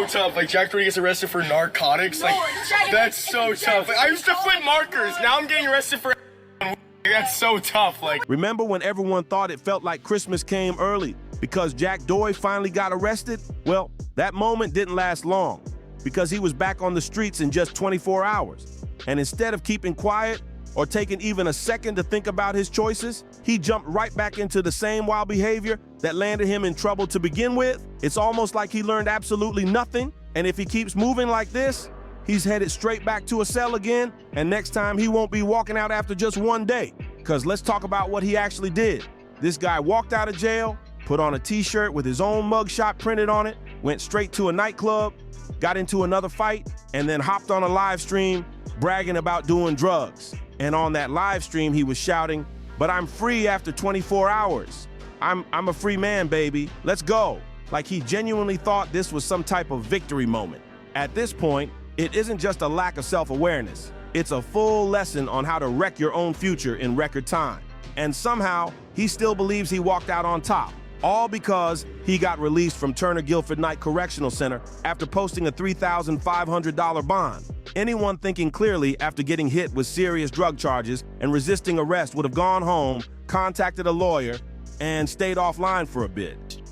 tough. Like, Jack Doherty gets arrested for narcotics. Like, that's so tough. Like, I used to flip markers. Now I'm getting arrested for that's so tough. Like, remember when everyone thought it felt like Christmas came early because Jack Doherty finally got arrested? Well, that moment didn't last long because he was back on the streets in just 24 hours. And instead of keeping quiet or taking even a second to think about his choices, he jumped right back into the same wild behavior that landed him in trouble to begin with. It's almost like he learned absolutely nothing. And if he keeps moving like this, he's headed straight back to a cell again, and next time he won't be walking out after just one day. Because let's talk about what he actually did. This guy walked out of jail, put on a t-shirt with his own mugshot printed on it, went straight to a nightclub, got into another fight, and then hopped on a live stream bragging about doing drugs. And on that live stream, he was shouting, "But I'm free after 24 hours. I'm a free man, baby. Let's go." Like he genuinely thought this was some type of victory moment. At this point, it isn't just a lack of self-awareness. It's a full lesson on how to wreck your own future in record time. And somehow, he still believes he walked out on top, all because he got released from Turner Guilford Knight Correctional Center after posting a $3,500 bond. Anyone thinking clearly after getting hit with serious drug charges and resisting arrest would have gone home, contacted a lawyer, and stayed offline for a bit.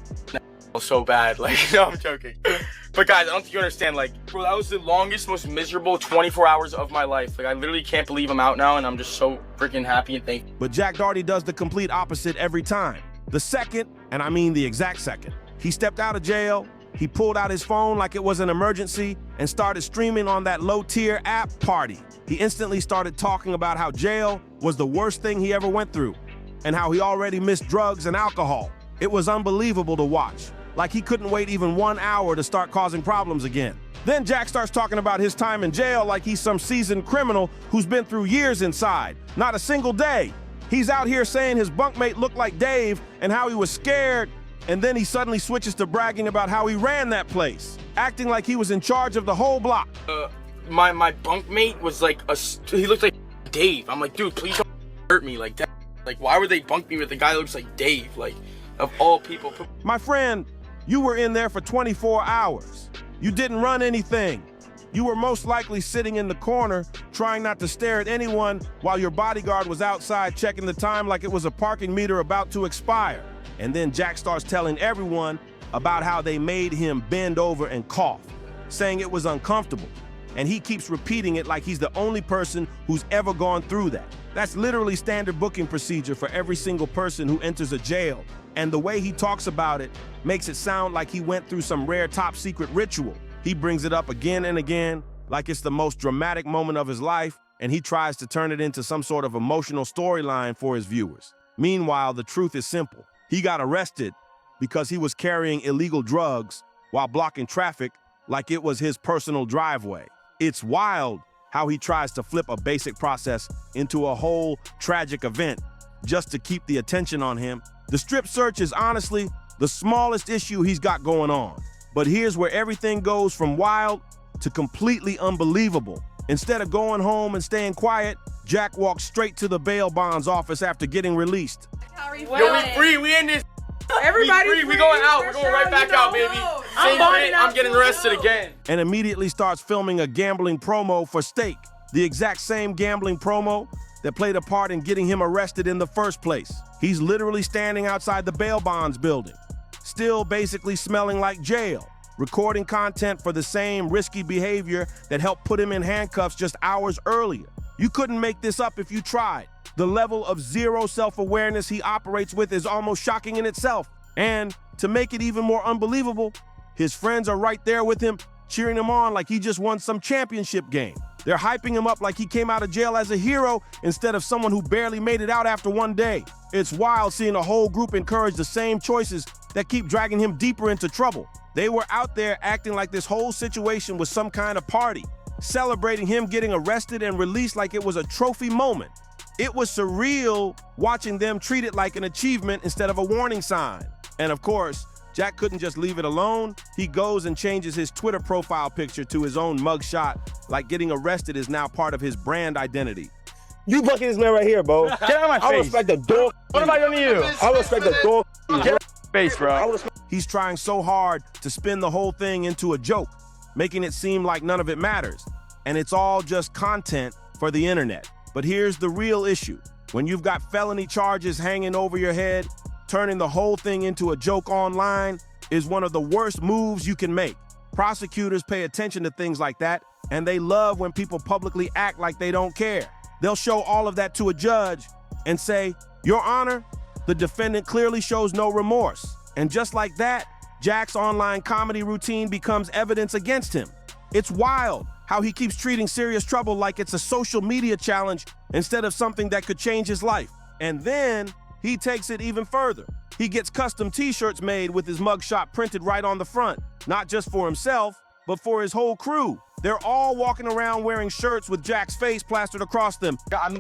So bad. Like, no, I'm joking. But guys, I don't think you understand. Like, bro, that was the longest, most miserable 24 hours of my life. Like, I literally can't believe I'm out now, and I'm just so freaking happy and thankful. But Jack Doherty does the complete opposite every time. The second, and I mean the exact second, he stepped out of jail, he pulled out his phone like it was an emergency and started streaming on that low-tier app Party. He instantly started talking about how jail was the worst thing he ever went through and how he already missed drugs and alcohol. It was unbelievable to watch. Like he couldn't wait even 1 hour to start causing problems again. Then Jack starts talking about his time in jail like he's some seasoned criminal who's been through years inside, not a single day. He's out here saying his bunkmate looked like Dave and how he was scared, and then he suddenly switches to bragging about how he ran that place, acting like he was in charge of the whole block. My bunkmate was like he looked like Dave. I'm like, dude, please don't hurt me like that. Like, why would they bunk me with a guy that looks like Dave? Like, of all people. My friend, you were in there for 24 hours. You didn't run anything. You were most likely sitting in the corner, trying not to stare at anyone while your bodyguard was outside checking the time like it was a parking meter about to expire. And then Jack starts telling everyone about how they made him bend over and cough, saying it was uncomfortable. And he keeps repeating it like he's the only person who's ever gone through that. That's literally standard booking procedure for every single person who enters a jail. And the way he talks about it makes it sound like he went through some rare top secret ritual. He brings it up again and again like it's the most dramatic moment of his life, and he tries to turn it into some sort of emotional storyline for his viewers. Meanwhile, the truth is simple. He got arrested because he was carrying illegal drugs while blocking traffic like it was his personal driveway. It's wild how he tries to flip a basic process into a whole tragic event just to keep the attention on him. The strip search is honestly the smallest issue he's got going on. But here's where everything goes from wild to completely unbelievable. Instead of going home and staying quiet, Jack walks straight to the bail bonds office after getting released. Yo, we free, we in this. Everybody's free. We going out, we're going right back out, baby. Same thing, I'm getting arrested again. And immediately starts filming a gambling promo for Stake, the exact same gambling promo that played a part in getting him arrested in the first place. He's literally standing outside the bail bonds building, still basically smelling like jail, recording content for the same risky behavior that helped put him in handcuffs just hours earlier. You couldn't make this up if you tried. The level of zero self-awareness he operates with is almost shocking in itself. And to make it even more unbelievable, his friends are right there with him, cheering him on like he just won some championship game. They're hyping him up like he came out of jail as a hero instead of someone who barely made it out after one day. It's wild seeing a whole group encourage the same choices that keep dragging him deeper into trouble. They were out there acting like this whole situation was some kind of party, celebrating him getting arrested and released like it was a trophy moment. It was surreal watching them treat it like an achievement instead of a warning sign. And of course, Jack couldn't just leave it alone. He goes and changes his Twitter profile picture to his own mugshot, like getting arrested is now part of his brand identity. You bucking this man right here, bro. Get out of my face. I respect the dog. What about you? I respect the dog. Get out of my face, bro. He's trying so hard to spin the whole thing into a joke, making it seem like none of it matters, and it's all just content for the internet. But here's the real issue. When you've got felony charges hanging over your head, turning the whole thing into a joke online is one of the worst moves you can make. Prosecutors pay attention to things like that, and they love when people publicly act like they don't care. They'll show all of that to a judge and say, "Your Honor, the defendant clearly shows no remorse." And just like that, Jack's online comedy routine becomes evidence against him. It's wild how he keeps treating serious trouble like it's a social media challenge instead of something that could change his life. And then he takes it even further. He gets custom t-shirts made with his mugshot printed right on the front, not just for himself, but for his whole crew. They're all walking around wearing shirts with Jack's face plastered across them.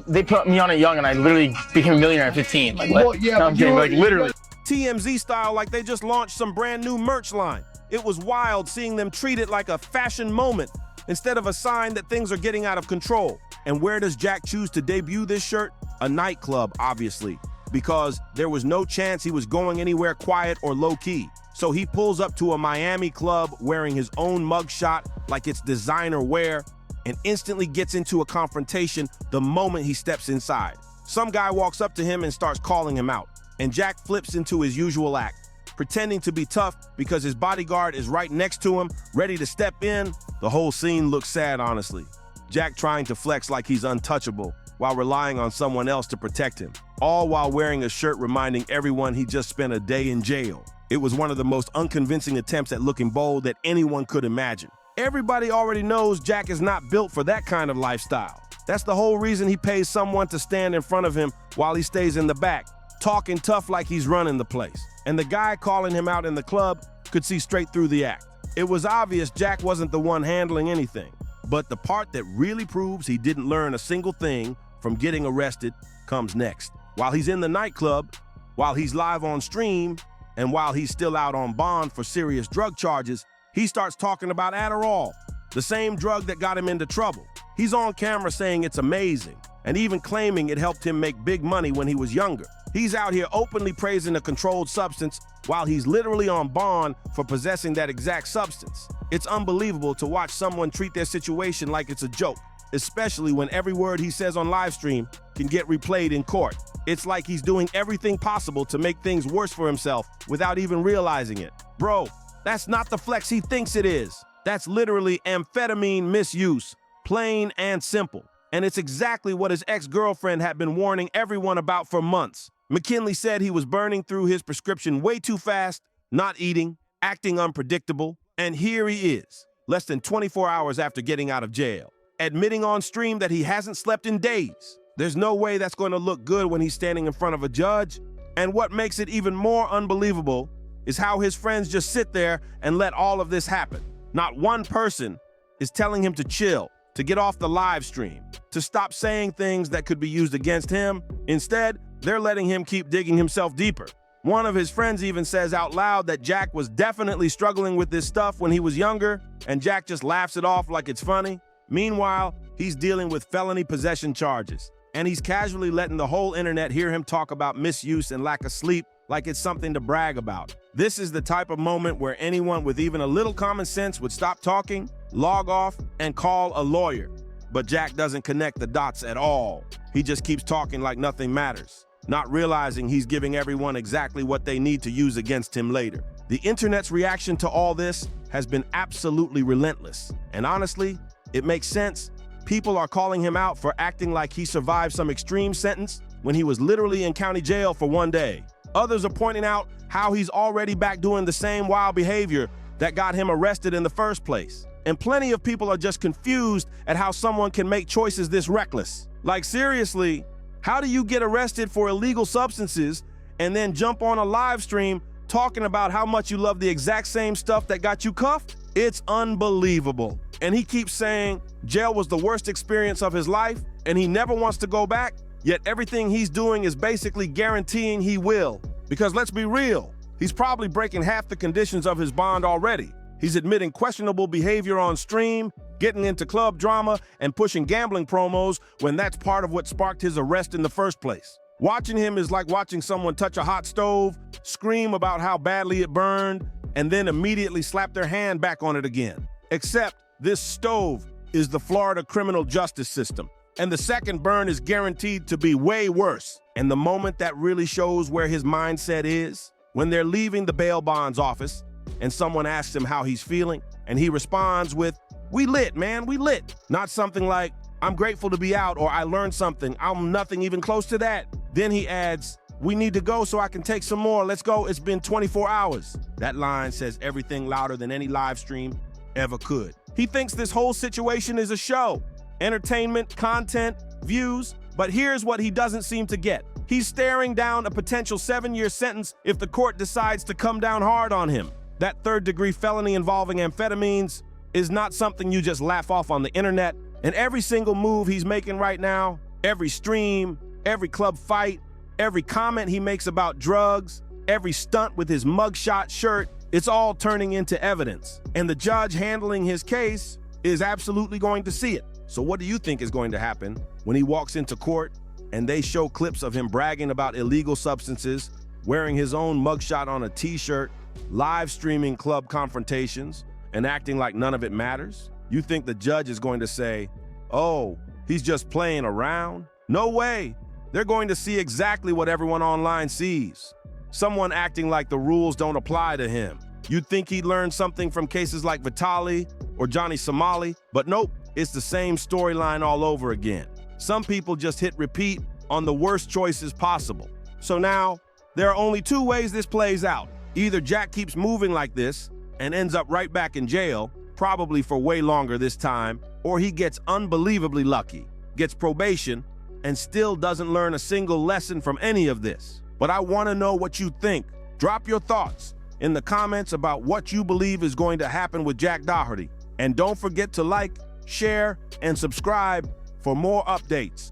They put me on it young, and I literally became a millionaire at 15. Like, what? Yeah, no, I'm kidding. Like, literally. TMZ style, like they just launched some brand new merch line. It was wild seeing them treat it like a fashion moment instead of a sign that things are getting out of control. And where does Jack choose to debut this shirt? A nightclub, obviously, because there was no chance he was going anywhere quiet or low-key. So he pulls up to a Miami club wearing his own mugshot like it's designer wear and instantly gets into a confrontation the moment he steps inside. Some guy walks up to him and starts calling him out, and Jack flips into his usual act, pretending to be tough because his bodyguard is right next to him, ready to step in. The whole scene looks sad, honestly. Jack trying to flex like he's untouchable while relying on someone else to protect him, all while wearing a shirt reminding everyone he just spent a day in jail. It was one of the most unconvincing attempts at looking bold that anyone could imagine. Everybody already knows Jack is not built for that kind of lifestyle. That's the whole reason he pays someone to stand in front of him while he stays in the back, talking tough like he's running the place. And the guy calling him out in the club could see straight through the act. It was obvious Jack wasn't the one handling anything. But the part that really proves he didn't learn a single thing from getting arrested comes next. While he's in the nightclub, while he's live on stream, and while he's still out on bond for serious drug charges, he starts talking about Adderall, the same drug that got him into trouble. He's on camera saying it's amazing, and even claiming it helped him make big money when he was younger. He's out here openly praising a controlled substance while he's literally on bond for possessing that exact substance. It's unbelievable to watch someone treat their situation like it's a joke, especially when every word he says on live stream can get replayed in court. It's like he's doing everything possible to make things worse for himself without even realizing it. Bro, that's not the flex he thinks it is. That's literally amphetamine misuse, plain and simple. And it's exactly what his ex-girlfriend had been warning everyone about for months. McKinley said he was burning through his prescription way too fast, not eating, acting unpredictable, and here he is, less than 24 hours after getting out of jail, admitting on stream that he hasn't slept in days. There's no way that's going to look good when he's standing in front of a judge. And what makes it even more unbelievable is how his friends just sit there and let all of this happen. Not one person is telling him to chill, to get off the live stream, to stop saying things that could be used against him. Instead, they're letting him keep digging himself deeper. One of his friends even says out loud that Jack was definitely struggling with this stuff when he was younger, and Jack just laughs it off like it's funny. Meanwhile, he's dealing with felony possession charges, and he's casually letting the whole internet hear him talk about misuse and lack of sleep like it's something to brag about. This is the type of moment where anyone with even a little common sense would stop talking, log off, and call a lawyer. But Jack doesn't connect the dots at all. He just keeps talking like nothing matters, not realizing he's giving everyone exactly what they need to use against him later. The internet's reaction to all this has been absolutely relentless. And honestly, it makes sense. People are calling him out for acting like he survived some extreme sentence when he was literally in county jail for one day. Others are pointing out how he's already back doing the same wild behavior that got him arrested in the first place. And plenty of people are just confused at how someone can make choices this reckless. Like seriously, how do you get arrested for illegal substances and then jump on a live stream talking about how much you love the exact same stuff that got you cuffed? It's unbelievable. And he keeps saying jail was the worst experience of his life and he never wants to go back, yet everything he's doing is basically guaranteeing he will. Because let's be real, he's probably breaking half the conditions of his bond already. He's admitting questionable behavior on stream, getting into club drama, and pushing gambling promos when that's part of what sparked his arrest in the first place. Watching him is like watching someone touch a hot stove, scream about how badly it burned, and then immediately slap their hand back on it again. Except this stove is the Florida criminal justice system, and the second burn is guaranteed to be way worse. And the moment that really shows where his mindset is, when they're leaving the bail bonds office and someone asks him how he's feeling, and he responds with, "We lit, man, we lit." Not something like, "I'm grateful to be out," or "I learned something." I'm nothing even close to that. Then he adds, "We need to go so I can take some more. Let's go. It's been 24 hours. That line says everything louder than any live stream ever could. He thinks this whole situation is a show. Entertainment, content, views. But here's what he doesn't seem to get. He's staring down a potential 7-year sentence if the court decides to come down hard on him. That third-degree felony involving amphetamines is not something you just laugh off on the internet. And every single move he's making right now, every stream, every club fight, every comment he makes about drugs, every stunt with his mugshot shirt, it's all turning into evidence. And the judge handling his case is absolutely going to see it. So what do you think is going to happen when he walks into court and they show clips of him bragging about illegal substances, wearing his own mugshot on a t-shirt, live streaming club confrontations, and acting like none of it matters? You think the judge is going to say, "Oh, he's just playing around"? No way. They're going to see exactly what everyone online sees. Someone acting like the rules don't apply to him. You'd think he'd learn something from cases like Vitali or Johnny Somali, but nope, it's the same storyline all over again. Some people just hit repeat on the worst choices possible. So now, there are only two ways this plays out. Either Jack keeps moving like this and ends up right back in jail, probably for way longer this time, or he gets unbelievably lucky, gets probation, and still doesn't learn a single lesson from any of this. But I want to know what you think. Drop your thoughts in the comments about what you believe is going to happen with Jack Doherty. And don't forget to like, share, and subscribe for more updates.